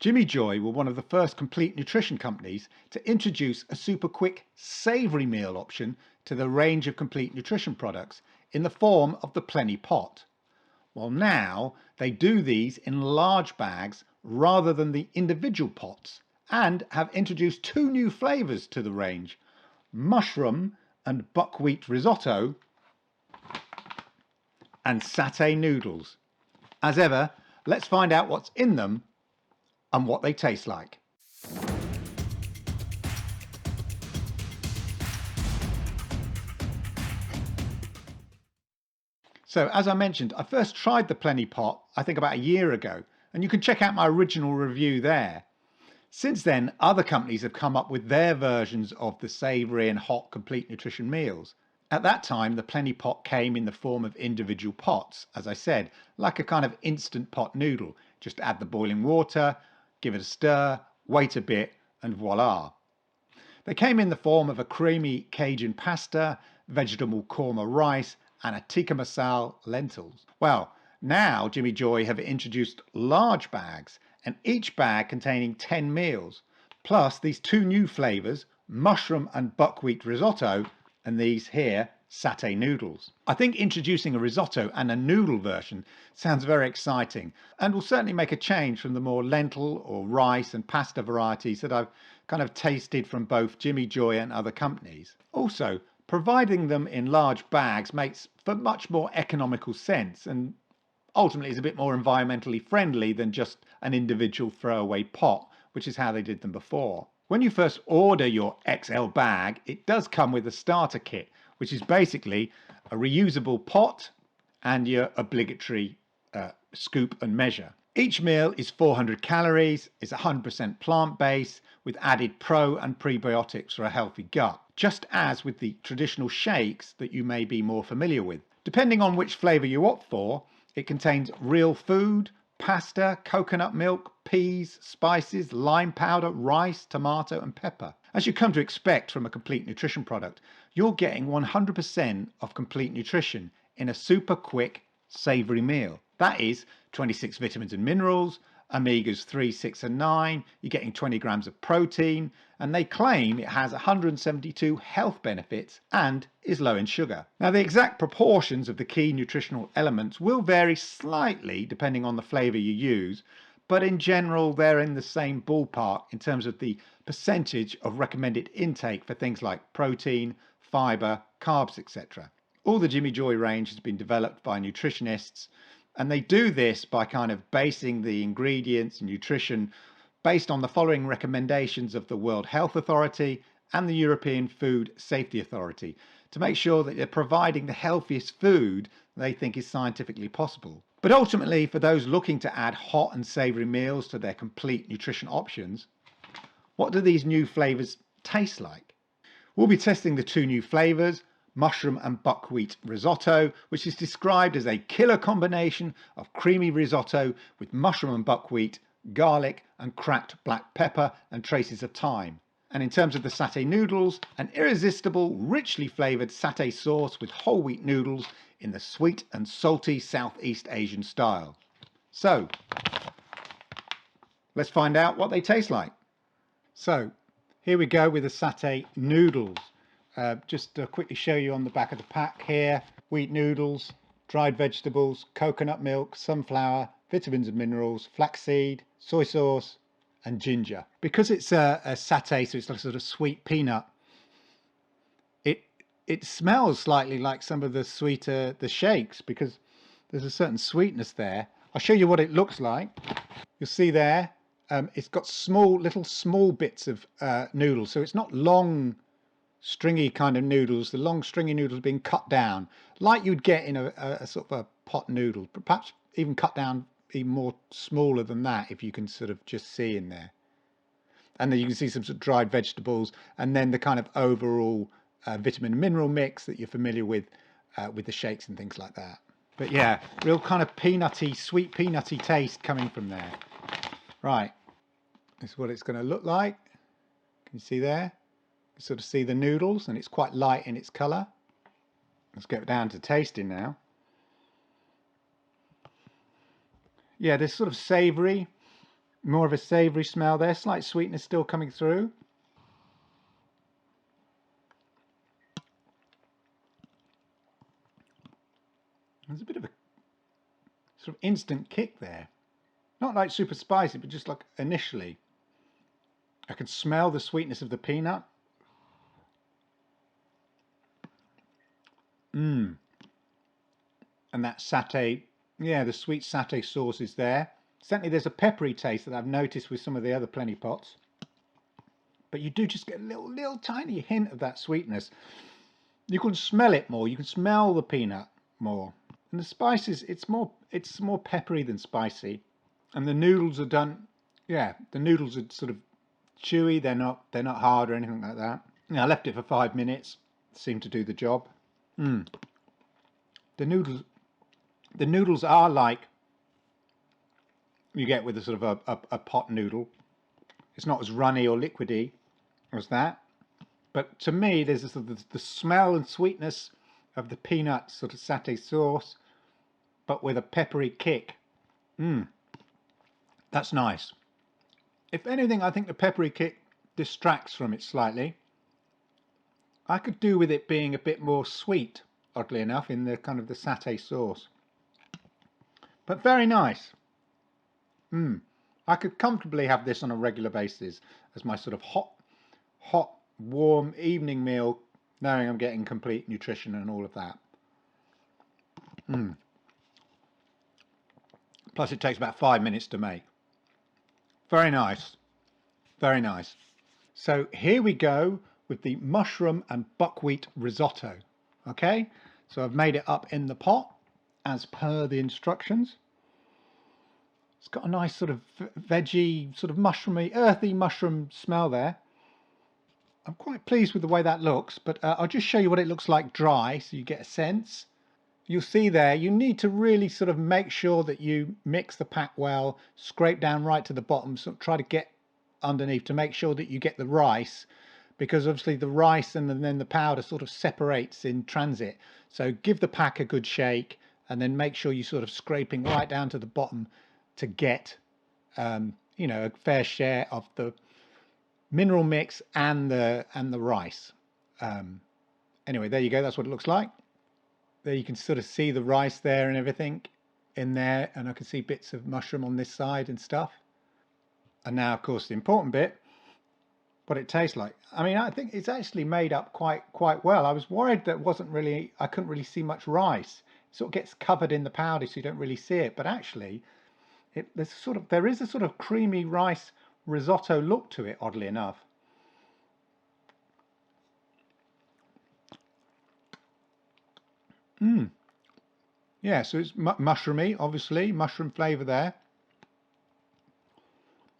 Jimmy Joy were one of the first complete nutrition companies to introduce a super quick savoury meal option to the range of complete nutrition products in the form of the Plenny Pot. Well, now they do these in large bags rather than the individual pots, and have introduced two new flavours to the range: mushroom and buckwheat risotto and satay noodles. As ever, let's find out what's in them and what they taste like. So as I mentioned, I first tried the Plenny Pot I think about a year ago, and you can check out my original review there. Since then, other companies have come up with their versions of the savoury and hot complete nutrition meals. At that time, the Plenny Pot came in the form of individual pots, as I said, like a kind of instant pot noodle. Just add the boiling water, give it a stir, wait a bit, and voila. They came in the form of a creamy Cajun pasta, vegetable korma rice, and a tikka masala lentils. Well, now Jimmy Joy have introduced large bags, and each bag containing 10 meals, plus these two new flavours, mushroom and buckwheat risotto, and these here, satay noodles. I think introducing a risotto and a noodle version sounds very exciting, and will certainly make a change from the more lentil or rice and pasta varieties that I've kind of tasted from both Jimmy Joy and other companies. Also, providing them in large bags makes for much more economical sense, and ultimately is a bit more environmentally friendly than just an individual throwaway pot, which is how they did them before. When you first order your XL bag, it does come with a starter kit, which is basically a reusable pot and your obligatory scoop and measure. Each meal is 400 calories, is 100% plant-based, with added pro and prebiotics for a healthy gut, just as with the traditional shakes that you may be more familiar with. Depending on which flavour you opt for, it contains real food, pasta, coconut milk, peas, spices, lime powder, rice, tomato and pepper. As you come to expect from a complete nutrition product, you're getting 100% of complete nutrition in a super quick, savoury meal. That is 26 vitamins and minerals, omegas 3, 6 and 9, you're getting 20 grams of protein, and they claim it has 172 health benefits and is low in sugar. Now, the exact proportions of the key nutritional elements will vary slightly depending on the flavour you use, but in general they're in the same ballpark in terms of the percentage of recommended intake for things like protein, fibre, carbs, etc. All the Jimmy Joy range has been developed by nutritionists, and they do this by kind of basing the ingredients and nutrition based on the following recommendations of the World Health Authority and the European Food Safety Authority to make sure that they're providing the healthiest food they think is scientifically possible. But ultimately, for those looking to add hot and savoury meals to their complete nutrition options, what do these new flavours taste like? We'll be testing the two new flavours, mushroom and buckwheat risotto, which is described as a killer combination of creamy risotto with mushroom and buckwheat, garlic and cracked black pepper and traces of thyme. And in terms of the satay noodles, an irresistible, richly flavoured satay sauce with whole wheat noodles in the sweet and salty Southeast Asian style. So, let's find out what they taste like. So, here we go with the satay noodles. Just to quickly show you on the back of the pack here, wheat noodles, dried vegetables, coconut milk, sunflower, vitamins and minerals, flaxseed, soy sauce and ginger. Because it's a satay, so it's like a sort of sweet peanut, it smells slightly like some of the sweeter, the shakes, because there's a certain sweetness there. I'll show you what it looks like. You'll see there, it's got little small bits of noodles, so it's not long stringy kind of noodles. The long stringy noodles being cut down like you'd get in a sort of a pot noodle, but perhaps even cut down even more smaller than that, if you can sort of just see in there. And then you can see some sort of dried vegetables, and then the kind of overall vitamin and mineral mix that you're familiar with the shakes and things like that. But yeah, real kind of peanutty, sweet peanutty taste coming from there. Right, this is what it's going to look like. Can you see there? You sort of see the noodles, and it's quite light in its colour. Let's get down to tasting now. Yeah, they're sort of savoury. More of a savoury smell there, slight sweetness still coming through. There's a bit of a sort of instant kick there. Not like super spicy, but just like initially. I can smell the sweetness of the peanut. And that satay, yeah, the sweet satay sauce is there. Certainly there's a peppery taste that I've noticed with some of the other Plenty Pots. But you do just get a little tiny hint of that sweetness. You can smell it more. You can smell the peanut more. And the spices, it's more peppery than spicy. And the noodles are done, yeah, the noodles are sort of chewy. They're not hard or anything like that. Yeah, I left it for 5 minutes. Seemed to do the job. The noodles are like you get with a sort of a pot noodle. It's not as runny or liquidy as that. But to me, there's a sort of the smell and sweetness of the peanut sort of satay sauce, but with a peppery kick. That's nice. If anything, I think the peppery kick distracts from it slightly. I could do with it being a bit more sweet, oddly enough, in the kind of the satay sauce. But very nice. I could comfortably have this on a regular basis as my sort of hot, warm evening meal, knowing I'm getting complete nutrition and all of that. Plus it takes about 5 minutes to make. Very nice. Very nice. So here we go with the mushroom and buckwheat risotto. Okay, so I've made it up in the pot as per the instructions. It's got a nice sort of veggie, sort of mushroomy, earthy mushroom smell there. I'm quite pleased with the way that looks, but I'll just show you what it looks like dry so you get a sense. You'll see there, you need to really sort of make sure that you mix the pack well, scrape down right to the bottom, so try to get underneath to make sure that you get the rice, because obviously the rice and then the powder sort of separates in transit. So give the pack a good shake and then make sure you're sort of scraping right down to the bottom to get, you know, a fair share of the mineral mix and the rice. Anyway, there you go. That's what it looks like. There you can sort of see the rice there and everything in there, and I can see bits of mushroom on this side and stuff. And now, of course, the important bit, what it tastes like. I mean, I think it's actually made up quite well. I was worried that I couldn't really see much rice. It sort of gets covered in the powder, so you don't really see it. But actually, there is a sort of creamy rice risotto look to it, oddly enough. Yeah, so it's mushroomy, obviously, mushroom flavour there.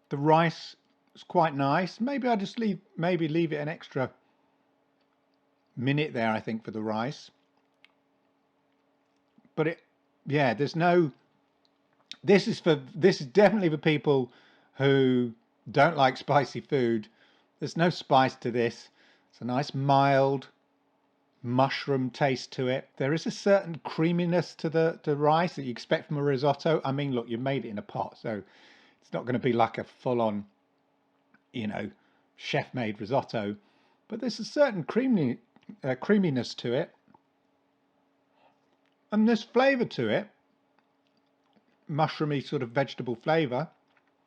The rice is quite nice. Maybe I just leave it an extra minute there, I think, for the rice. But there's no. This is definitely for people who don't like spicy food. There's no spice to this. It's a nice mild mushroom taste to it. There is a certain creaminess to the rice that you expect from a risotto. I mean, look, you've made it in a pot, so it's not going to be like a full-on, you know, chef-made risotto. But there's a certain creaminess to it. And there's flavour to it. Mushroomy sort of vegetable flavour.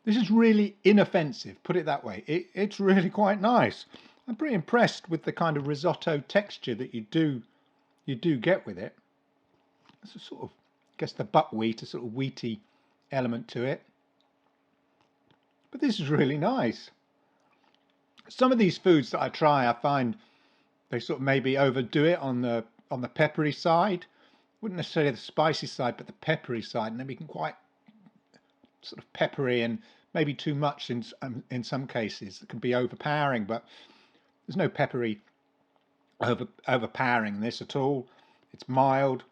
This is really inoffensive, put it that way. It's really quite nice. I'm pretty impressed with the kind of risotto texture that you do get with it. It's a sort of, I guess, the buckwheat, a sort of wheaty element to it. But this is really nice. Some of these foods that I try, I find they sort of maybe overdo it on the peppery side. Wouldn't necessarily the spicy side, but the peppery side, and they become quite sort of peppery and maybe too much in some cases. It can be overpowering, but there's no peppery overpowering this at all. It's mild.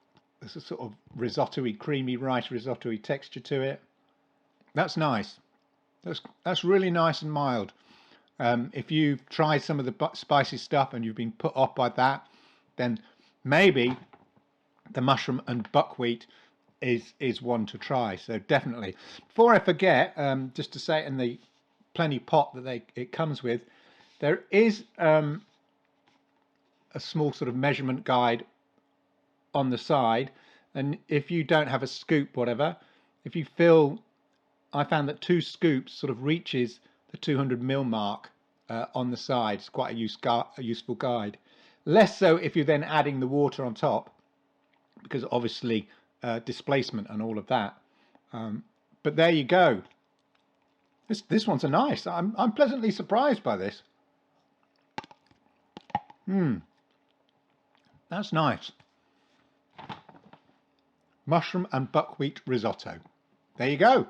There's a sort of risotto-y, creamy rice risotto-y texture to it. That's nice. That's really nice and mild. If you've tried some of the spicy stuff and you've been put off by that, then maybe the mushroom and buckwheat is one to try. So definitely. Before I forget, just to say it in the Plenty pot that it comes with, there is a small sort of measurement guide on the side, and if you don't have a scoop, whatever, if you fill, I found that 2 scoops sort of reaches the 200 ml mark on the side. It's quite a useful guide. Less so if you're then adding the water on top, because obviously displacement and all of that. But there you go. This one's a nice. I'm pleasantly surprised by this. That's nice. Mushroom and buckwheat risotto. There you go.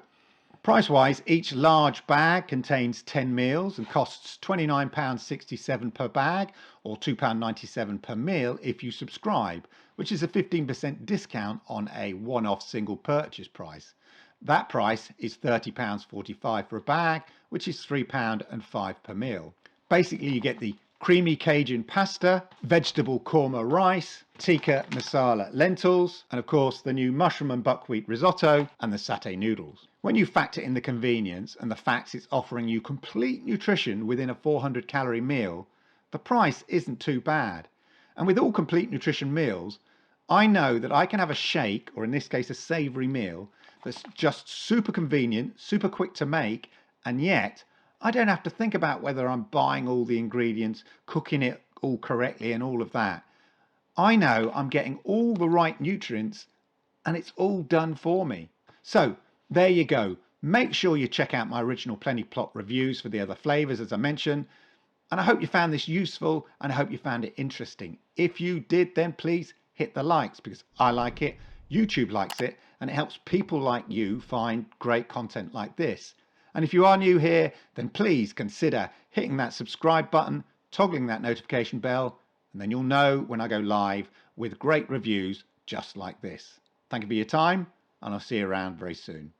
Price-wise, each large bag contains 10 meals and costs £29.67 per bag, or £2.97 per meal if you subscribe, which is a 15% discount on a one-off single purchase price. That price is £30.45 for a bag, which is £3.05 per meal. Basically, you get the creamy Cajun pasta, vegetable korma rice, tikka masala lentils, and of course the new mushroom and buckwheat risotto and the satay noodles. When you factor in the convenience and the fact it's offering you complete nutrition within a 400-calorie meal, the price isn't too bad. And with all complete nutrition meals, I know that I can have a shake, or in this case a savoury meal, that's just super convenient, super quick to make, and yet I don't have to think about whether I'm buying all the ingredients, cooking it all correctly and all of that. I know I'm getting all the right nutrients and it's all done for me. So there you go. Make sure you check out my original Plenty Pot reviews for the other flavours, as I mentioned. And I hope you found this useful and I hope you found it interesting. If you did, then please hit the likes, because I like it, YouTube likes it, and it helps people like you find great content like this. And if you are new here, then please consider hitting that subscribe button, toggling that notification bell, and then you'll know when I go live with great reviews just like this. Thank you for your time, and I'll see you around very soon.